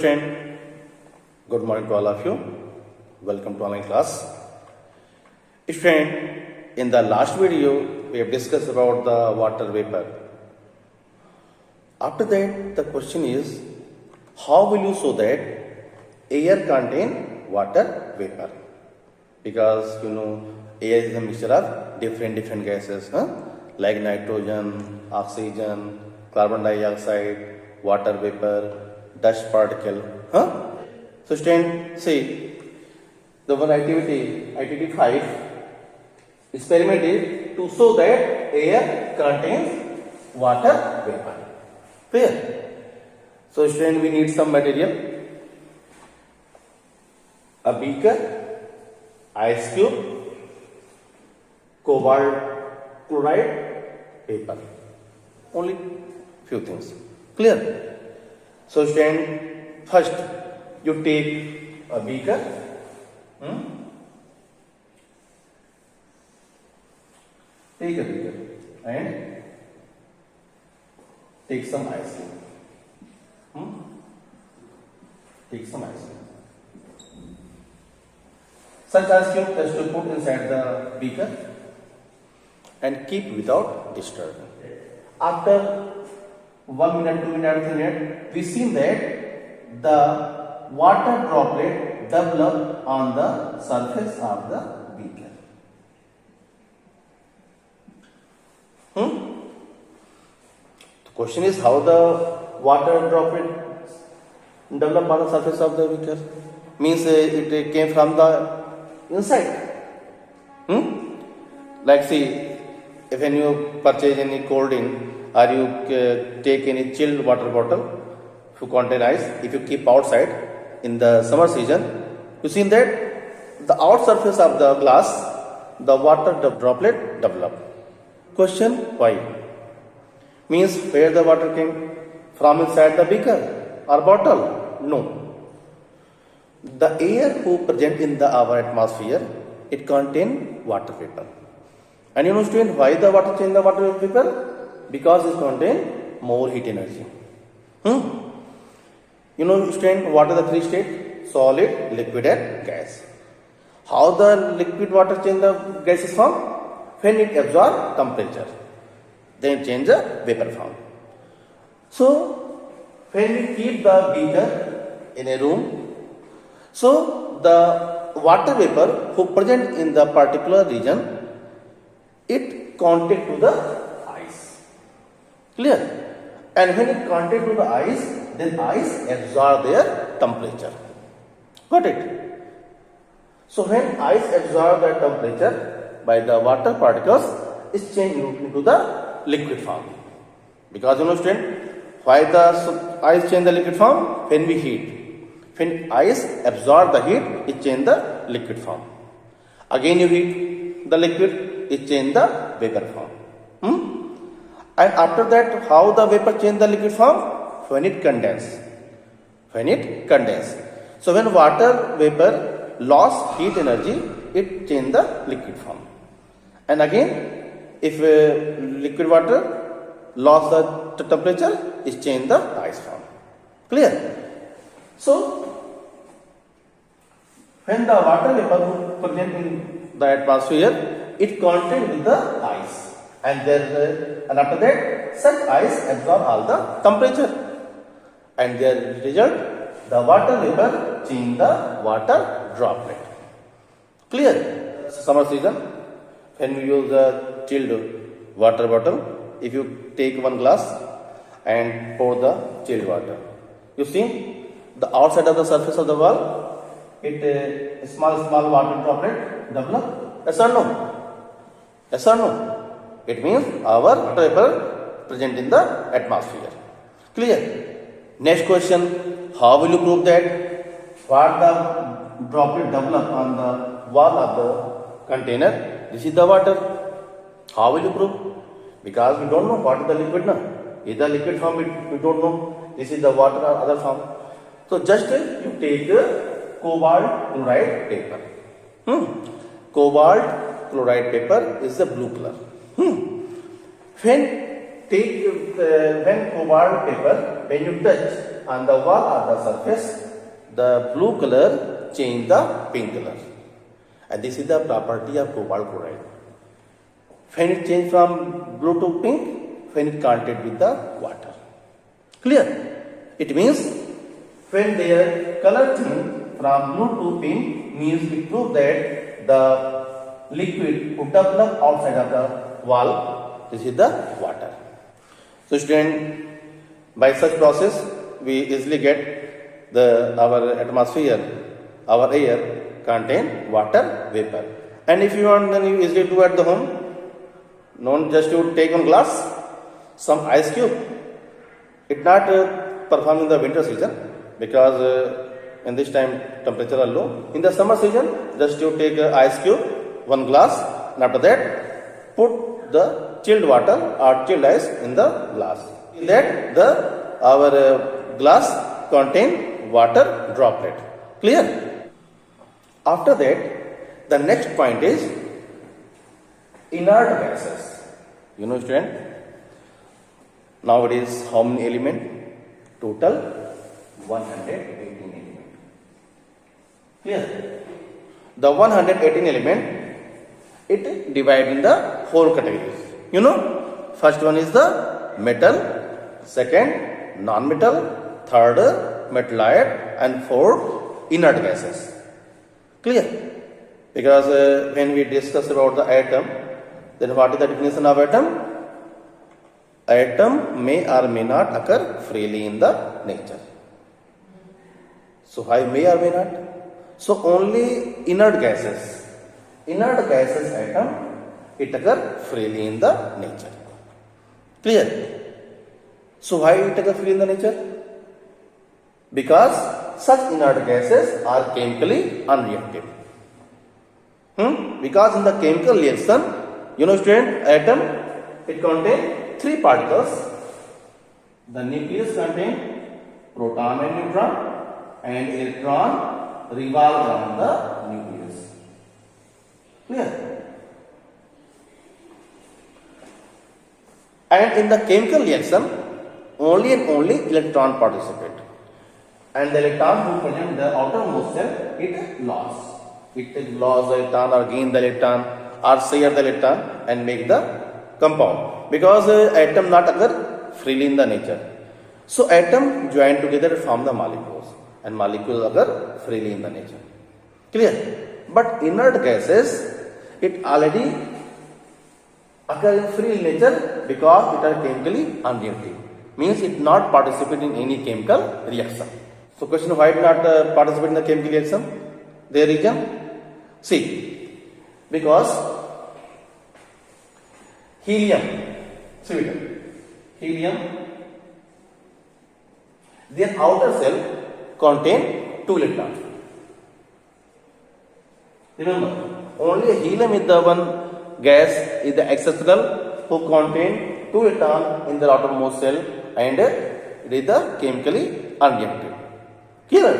student, good morning to all of you. Welcome to online class. Student, in the last video we have discussed about the water vapor. After that, the question is, how will you show that air contain water vapor? Because air is a mixture of different gases, like nitrogen, oxygen, carbon dioxide, water vapor, dust particle. So student, see the one activity 5 experiment is to show that air contains water vapor. Clear? So student, we need some material: a beaker, ice cube, cobalt chloride, paper. Only few things. Clear? So student, first you take a beaker. Take a beaker and take some ice cube. Take some ice cube. Such ice cube is to put inside the beaker and keep without disturbing. After 1 minute, 2 minutes, 3 minutes, we see that the water droplet develop on the surface of the beaker. The question is, how the water droplet develop on the surface of the beaker? Means it came from the inside. Like see, if when you purchase any cold drink or you take any chilled water bottle to contain ice, if you keep outside in the summer season, you see that the outer surface of the glass, the water droplet develop. Question, why? Means where the water came from, inside the beaker or bottle? No. The air who present in our atmosphere, it contain water vapor. And student, why the water change the water vapor? Because it contain more heat energy. Student, what are the three states? Solid, liquid and gas. How the liquid water change the gases form? When it absorb temperature, then it change the vapor form. So when we keep the beaker in a room, so the water vapor who present in the particular region, it contact to the ice. Clear? And when it contact to the ice, then ice absorb their temperature. Got it? So when ice absorb the temperature by the water particles, is changed into the liquid form. Because student, why the ice change the liquid form? When we heat. When ice absorb the heat, it change the liquid form. Again you heat the liquid, it change the vapor form. And after that, how the vapor change the liquid form? When it condense. When it condense. So when water vapor lost heat energy, it change the liquid form. And again, if liquid water lost the temperature, it change the ice form. Clear? So when the water vapor present in the atmosphere, it contact with the ice. And after that, such ice absorb all the temperature. And there result, the water vapor change the water droplet. Clear? Summer season, when we use a chilled water bottle, if you take one glass and pour the chilled water, you see the outside of the surface of the wall, it small water droplet develop. Yes or no? Yes or no? It means our water vapor present in the atmosphere. Clear? Next question, how will you prove that what the droplet develop on the wall of the container? This is the water. How will you prove? Because we don't know what is the liquid now. Either liquid form we don't know. This is the water or other form. So just you take cobalt chloride paper. Cobalt chloride paper is the blue color. When cobalt paper, when you touch, on the wall or the surface, the blue color change the pink color. And this is the property of cobalt chloride. When it change from blue to pink, when it contact with the water. Clear? It means when their color change from blue to pink means it proves that the liquid would develop outside of the wall. This is the water. So student, by such process we easily get our atmosphere, our air contain water vapor. And if you want, then you easily do at the home. Not just you take one glass, some ice cube. It not perform in the winter season because in this time temperature are low. In the summer season, just you take ice cube, one glass, and after that put the chilled water or chilled ice in the glass. Let our glass contain water droplet. Clear? After that, the next point is inert gases. You know, student, nowadays how many element? Total 118 element. Clear? The 118 element, it divided in the 4 categories. You know, first one is the metal, second non-metal, third metalloid, and fourth inert gases. Clear? Because when we discuss about the atom, then what is the definition of atom? Atom may or may not occur freely in the nature. So why may or may not? So only inert gases atom, it occur freely in the nature. Clear? So why it occur freely in the nature? Because such inert gases are chemically unreactive. Because in the chemical reaction, you know, student, atom, it contains 3 particles. The nucleus contains proton and neutron, and electron revolve around the nucleus. Clear? And in the chemical reaction, only and only electron participate. And the electron who present the outermost shell, it loss. It loss the electron or gain the electron or share the electron and make the compound. Because atom not occur freely in the nature. So atom join together form the molecules, and molecules occur freely in the nature. Clear? But inert gases, it already occur in free nature because it are chemically unreactive. Means it not participate in any chemical reaction. So question, why it not participate in the chemical reaction? Their reason? See, because helium, their outer shell contain 2 electrons. Remember, only helium is the one gas is the exceptional who contain 2 electrons in the outermost shell, and it is the chemically unreactive. Clear?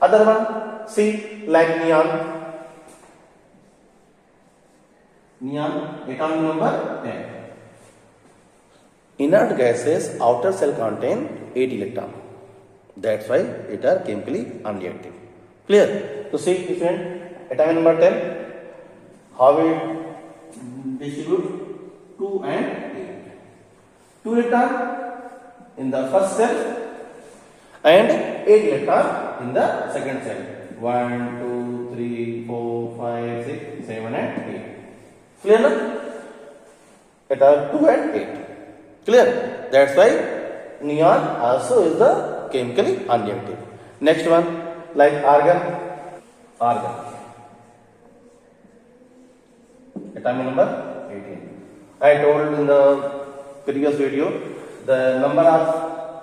Other one, see, like neon, atomic number 10. Inert gases outer shell contain 8 electrons. That's why it are chemically unreactive. Clear? So see, friend, atomic number 10, how we distribute 2 and 8. 2 electrons in the first cell and 8 electrons in the second cell. 1, 2, 3, 4, 5, 6, 7 and 8. Clear now? It are 2 and 8. Clear? That's why neon also is the chemically unreactive. Next one, like argon. Atomic number 18. I told in the previous video, the number of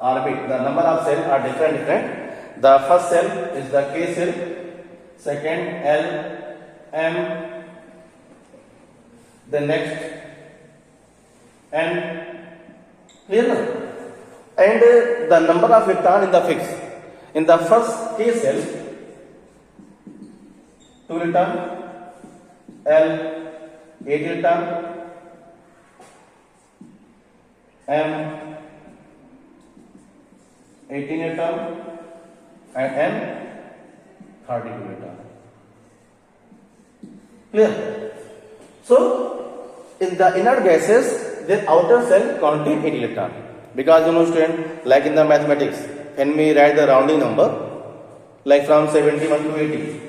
orbit, the number of cells are different. The first cell is the K cell, second L, M, the next N. Clear now? And the number of electron in the fix. In the first K cell, 2 electron, L, 8 electron, M, 18 atom, and N 32 atom. Clear? So in the inert gases, their outer shell contain 8 electron. Because you know student, like in the mathematics, when we write the rounding number, like from 71 to 80.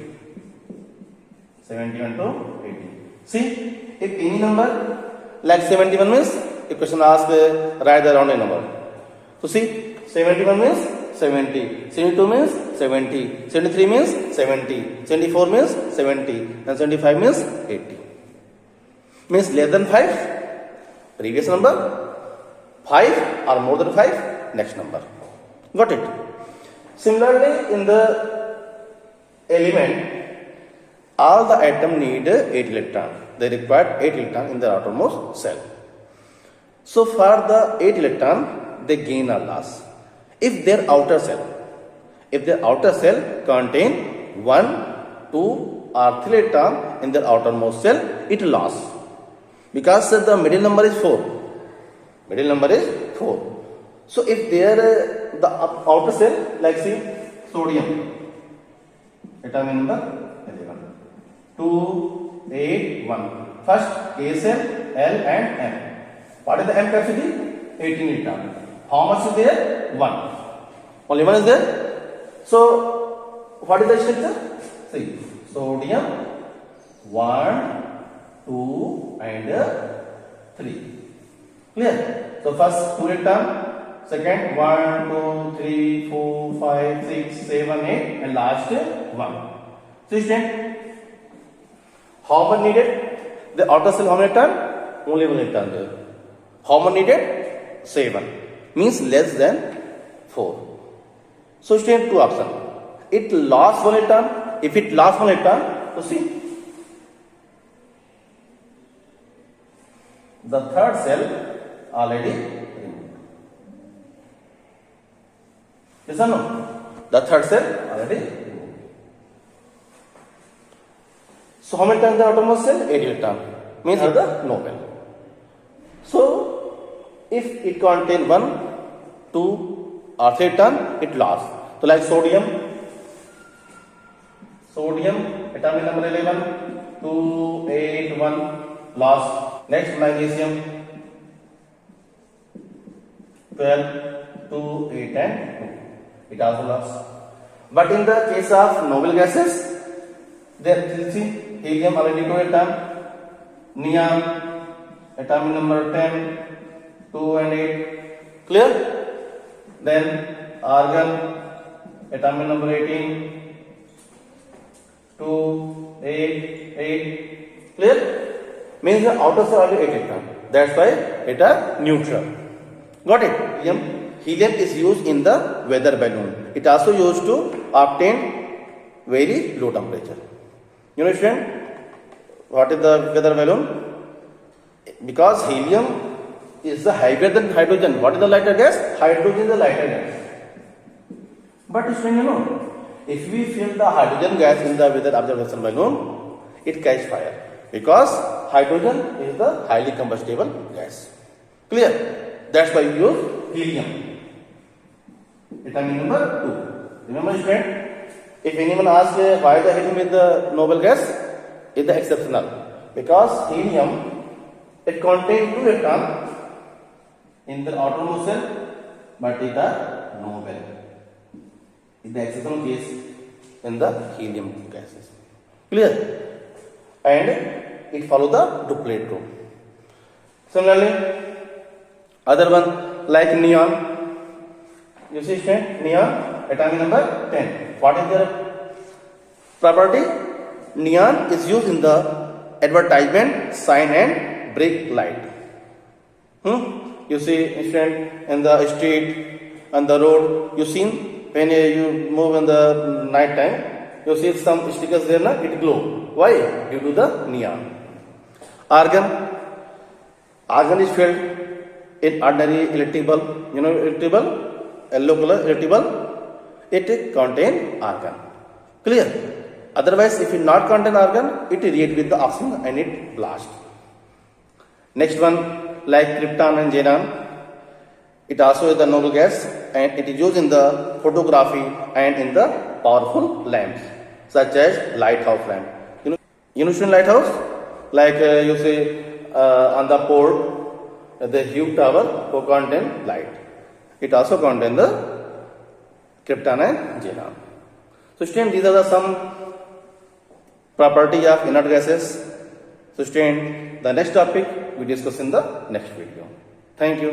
71 to 80. See, if any number like 71 means, if question asks write the rounding number. So see, 71 means 70, 72 means 70, 73 means 70, 74 means 70, and 75 means 80. Means less than 5, previous number, 5 or more than 5, next number. Got it? Similarly, in the element, all the atom need 8 electron. They require 8 electron in the outermost shell. So for the 8 electron, they gain or loss. If their outer shell contain 1, 2 or 3 electron in their outermost shell, it loss. Because the middle number is 4. Middle number is 4. So if their the outer shell, like see sodium, atomic number 11, 2, 8, 1. First K cell, L and M. What is the M capacity? 18 electron. How much is there? 1. Only 1 is there. So what is the structure? See, sodium 1, 2 and 3. Clear? So first 2 electron. Second 1, 2, 3, 4, 5, 6, 7, 8 and last 1. So student, how much needed? The outer shell how many electron? Only 1 electron there. How much needed? 7. Means less than 4. So student, two options. It lost 1 electron. If it lost 1 electron, so see, the third cell already removed. Yes or no? The third cell already removed. So how many times the outermost cell? 8 electron. Means the noble. So if it contains 1, 2 or 3 electron, it lost. So like sodium, atomic number 11, 2, 8, 1, lost. Next magnesium, 12, 2, 8 and 2. It also lost. But in the case of noble gases, there see helium already 2 atom, neon atomic number 10, 2 and 8. Clear? Then argon atomic number 18, 2, 8, 8. Clear? Means the outer shell only 8 electron. That's why it is neutral. Got it? Helium is used in the weather balloon. It also used to obtain very low temperature. You know student, what is the weather balloon? Because helium is the heavier than hydrogen. What is the lighter gas? Hydrogen is the lighter gas. But student, you know, if we fill the hydrogen gas in the weather observation balloon, it catches fire. Because hydrogen is the highly combustible gas. Clear? That's why we use helium. Atomic number 2. Remember student, if anyone asks why the helium is the noble gas, is the exceptional. Because helium, it contains 2 electrons in the outermost shell, but it is the noble. Is the exceptional case in the helium gases. Clear? And it follows the duplet rule. Similarly, other one like neon. You see student, neon atomic number 10. What is their property? Neon is used in the advertisement, sign and brake light. You see student, in the street, on the road, you see when you move in the night time, you see some stickers there, na, it glow. Why? Due to the neon. Argon is filled in ordinary electric bulb. You know electric bulb? Yellow color electric bulb. It contains argon. Clear? Otherwise, if it not contain argon, it react with the oxygen and it blast. Next one, like krypton and xenon. It also is the noble gas, and it is used in the photography and in the powerful lamps such as lighthouse lamp. You know lighthouse, like you say on the port, the huge tower who contain light. It also contain the krypton and xenon. So students, these are the some property of inert gases. So students, the next topic we discuss in the next video. Thank you.